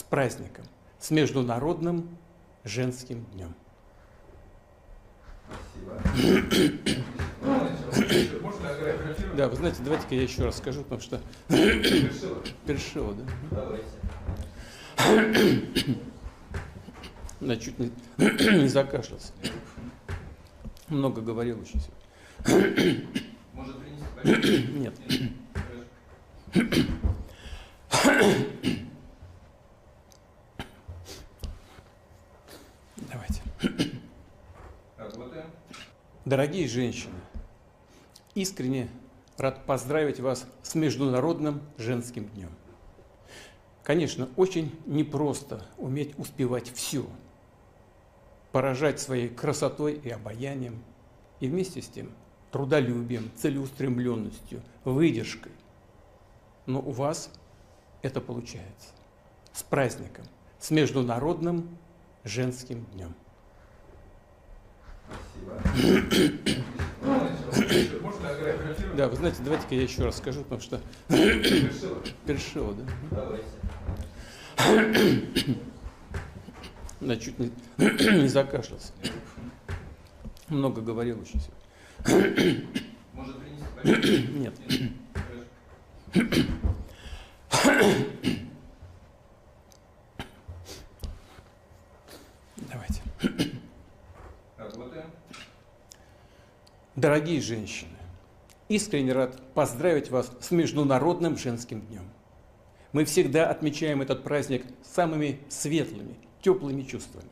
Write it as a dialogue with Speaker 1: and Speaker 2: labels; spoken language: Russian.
Speaker 1: праздником, с Международным женским днем.
Speaker 2: Спасибо.
Speaker 1: Да, вы знаете, давайте-ка я еще раз скажу, потому что першило, да?
Speaker 2: Давайте.
Speaker 1: Я чуть не закашлялся. Много говорил еще сегодня.
Speaker 2: Может принести?
Speaker 1: Нет. Давайте.
Speaker 2: Работаем.
Speaker 1: Дорогие женщины, искренне рад поздравить вас с Международным женским днем. Конечно, очень непросто уметь успевать все, поражать своей красотой и обаянием, и вместе с тем трудолюбием, целеустремленностью, выдержкой. Но у вас это получается. С праздником, с Международным женским днем.
Speaker 2: Спасибо.
Speaker 1: Да, вы знаете, давайте-ка я еще раз скажу, потому что першило, да?
Speaker 2: Давайте.
Speaker 1: Я чуть не закашлялся. Много говорил еще сегодня.
Speaker 2: Может принести?
Speaker 1: Нет. Давайте.
Speaker 2: Работаем.
Speaker 1: Дорогие женщины, искренне рад поздравить вас с Международным женским днем. Мы всегда отмечаем этот праздник самыми светлыми, теплыми чувствами.